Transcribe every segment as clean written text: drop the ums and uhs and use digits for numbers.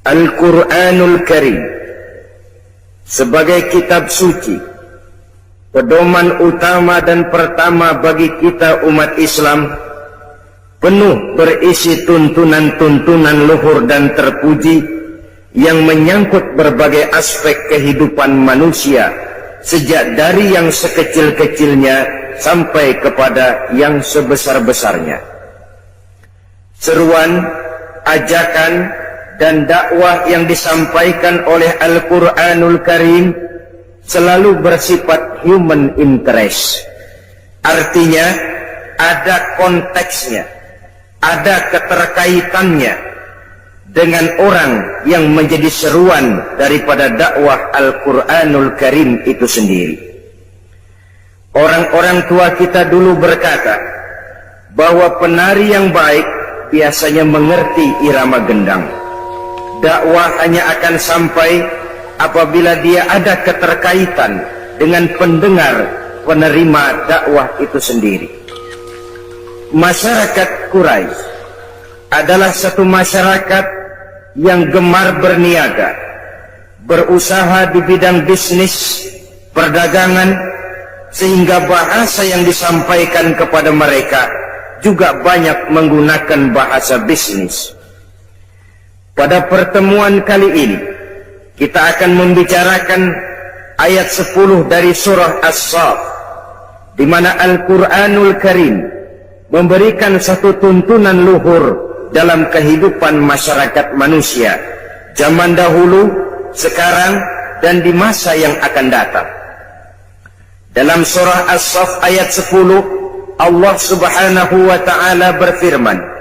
Al-Quranul Karim sebagai kitab suci, pedoman utama dan pertama bagi kita umat Islam, penuh berisi tuntunan-tuntunan luhur dan terpuji yang menyangkut berbagai aspek kehidupan manusia, sejak dari yang sekecil-kecilnya sampai kepada yang sebesar-besarnya. Seruan, ajakan, dan dakwah yang disampaikan oleh Al-Quranul Karim selalu bersifat human interest. Artinya ada konteksnya, ada keterkaitannya dengan orang yang menjadi seruan daripada dakwah Al-Quranul Karim itu sendiri. Orang-orang tua kita dulu berkata bahwa penari yang baik biasanya mengerti irama gendang. Dakwah hanya akan sampai apabila dia ada keterkaitan dengan pendengar penerima dakwah itu sendiri. Masyarakat Quraisy adalah satu masyarakat yang gemar berniaga, berusaha di bidang bisnis, perdagangan, sehingga bahasa yang disampaikan kepada mereka juga banyak menggunakan bahasa bisnis. Pada pertemuan kali ini kita akan membicarakan ayat 10 dari surah As-Saff, di mana Al-Quranul Karim memberikan satu tuntunan luhur dalam kehidupan masyarakat manusia zaman dahulu, sekarang, dan di masa yang akan datang. Dalam surah As-Saff ayat 10, Allah Subhanahu wa ta'ala berfirman,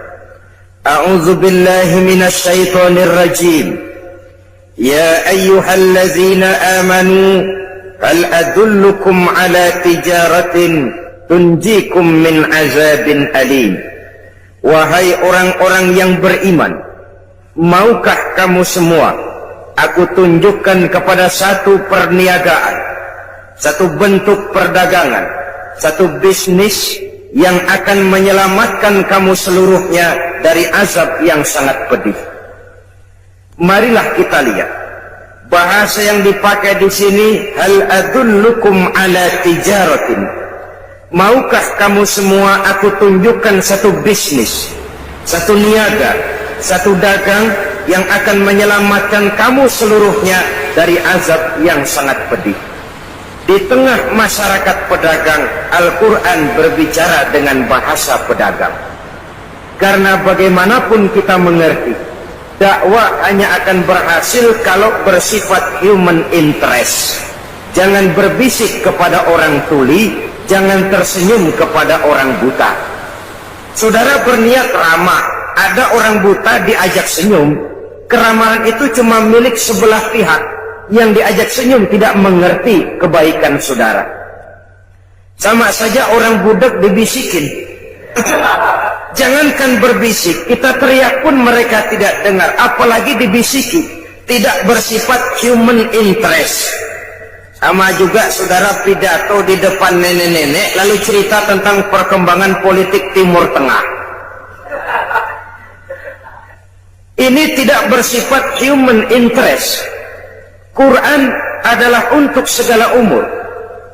A'udzu billahi minasy syaithanir rajim. Ya ayyuhalladzina amanu hal adullukum ala tijaratin tunjikum min azabin alim. Wahai orang-orang yang beriman, maukah kamu semua aku tunjukkan kepada satu perniagaan, satu bentuk perdagangan, satu bisnis yang akan menyelamatkan kamu seluruhnya dari azab yang sangat pedih. Marilah kita lihat bahasa yang dipakai di sini, hal adullukum ala tijaratin. Maukah kamu semua aku tunjukkan satu bisnis, satu niaga, satu dagang yang akan menyelamatkan kamu seluruhnya dari azab yang sangat pedih. Di tengah masyarakat pedagang, Al-Quran berbicara dengan bahasa pedagang. Karena bagaimanapun kita mengerti, dakwah hanya akan berhasil kalau bersifat human interest. Jangan berbisik kepada orang tuli, jangan tersenyum kepada orang buta. Saudara berniat ramah, ada orang buta diajak senyum, keramahan itu cuma milik sebelah pihak. Yang diajak senyum tidak mengerti kebaikan saudara. Sama saja orang budak dibisikin. Jangankan berbisik, kita teriak pun mereka tidak dengar, apalagi dibisiki. Tidak bersifat human interest. Sama juga saudara pidato di depan nenek-nenek lalu cerita tentang perkembangan politik Timur Tengah. Ini tidak bersifat human interest. Quran adalah untuk segala umur.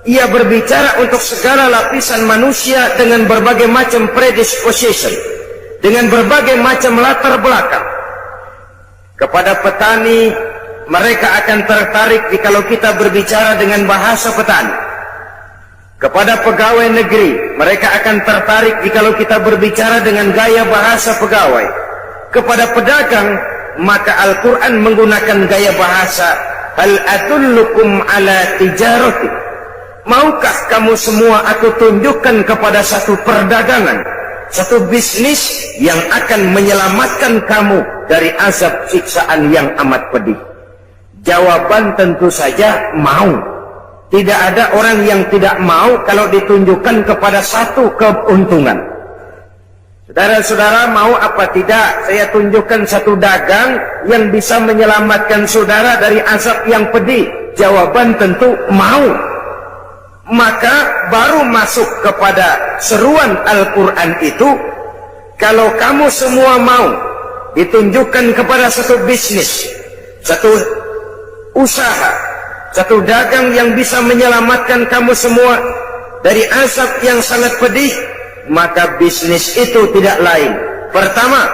Ia berbicara untuk segala lapisan manusia dengan berbagai macam predisposition, dengan berbagai macam latar belakang. Kepada petani, mereka akan tertarik kalau kita berbicara dengan bahasa petani. Kepada pegawai negeri, mereka akan tertarik kalau kita berbicara dengan gaya bahasa pegawai. Kepada pedagang, maka Al-Quran menggunakan gaya bahasa hal adullukum ala tijarati. Maukah kamu semua aku tunjukkan kepada satu perdagangan, satu bisnis yang akan menyelamatkan kamu dari azab siksaan yang amat pedih? Jawaban tentu saja mau. Tidak ada orang yang tidak mau kalau ditunjukkan kepada satu keuntungan. Saudara-saudara mau apa tidak saya tunjukkan satu dagang yang bisa menyelamatkan saudara dari azab yang pedih? Jawaban tentu mau. Maka baru masuk kepada seruan Al-Quran itu, kalau kamu semua mau ditunjukkan kepada satu bisnis, satu usaha, satu dagang yang bisa menyelamatkan kamu semua dari azab yang sangat pedih, maka bisnis itu tidak lain. Pertama,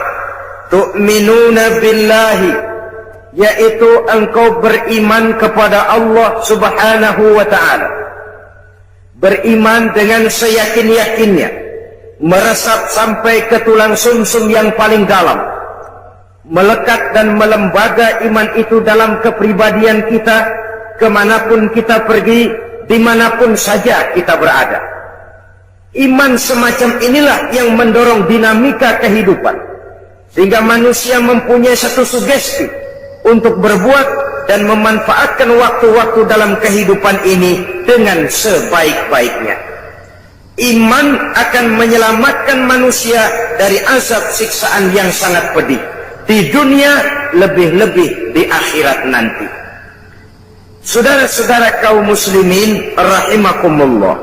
tu'minuna billahi, yaitu engkau beriman kepada Allah subhanahu wa ta'ala. Beriman dengan seyakin-yakinnya, meresap sampai ke tulang sumsum yang paling dalam, melekat dan melembaga iman itu dalam kepribadian kita, kemanapun kita pergi, dimanapun saja kita berada. Iman semacam inilah yang mendorong dinamika kehidupan, sehingga manusia mempunyai satu sugesti untuk berbuat dan memanfaatkan waktu-waktu dalam kehidupan ini dengan sebaik-baiknya. Iman akan menyelamatkan manusia dari azab siksaan yang sangat pedih di dunia, lebih-lebih di akhirat nanti. Saudara-saudara kaum muslimin rahimakumullah,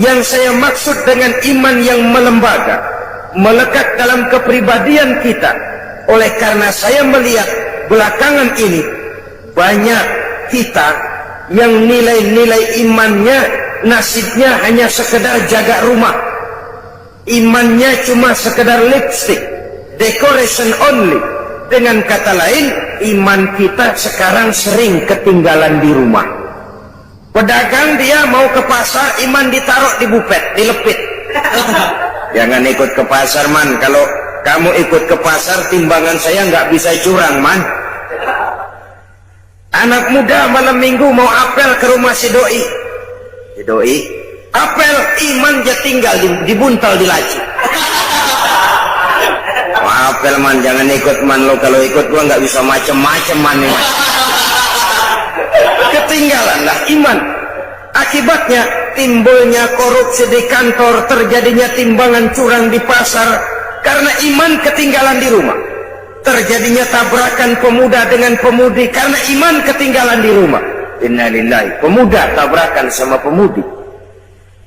yang saya maksud dengan iman yang melembaga, melekat dalam kepribadian kita, oleh karena saya melihat belakangan ini banyak kita yang nilai-nilai imannya, nasibnya hanya sekedar jaga rumah, imannya cuma sekedar lipstick, decoration only. Dengan kata lain, iman kita sekarang sering ketinggalan di rumah. Pedagang dia mau ke pasar, iman ditaruh di bupet, dilepit. Jangan ikut ke pasar, man. Kalau kamu ikut ke pasar, timbangan saya nggak bisa curang, man. Anak muda malam minggu mau apel ke rumah si doi. Si doi, apel, iman dia tinggal dibuntal di laci. Apel, man, jangan ikut, man. Lo kalau ikut gua nggak bisa macem-macem, man, nih, man. Ketinggalanlah iman. Akibatnya timbulnya korupsi di kantor, terjadinya timbangan curang di pasar, karena iman ketinggalan di rumah. Terjadinya tabrakan pemuda dengan pemudi karena iman ketinggalan di rumah. Innalillahi, pemuda tabrakan sama pemudi.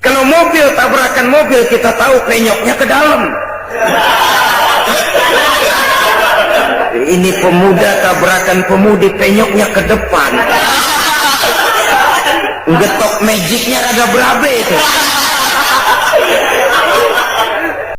Kalau mobil tabrakan mobil, kita tahu penyoknya ke dalam. Ini pemuda tabrakan pemudi, penyoknya ke depan. Getok magicnya agak berabe itu.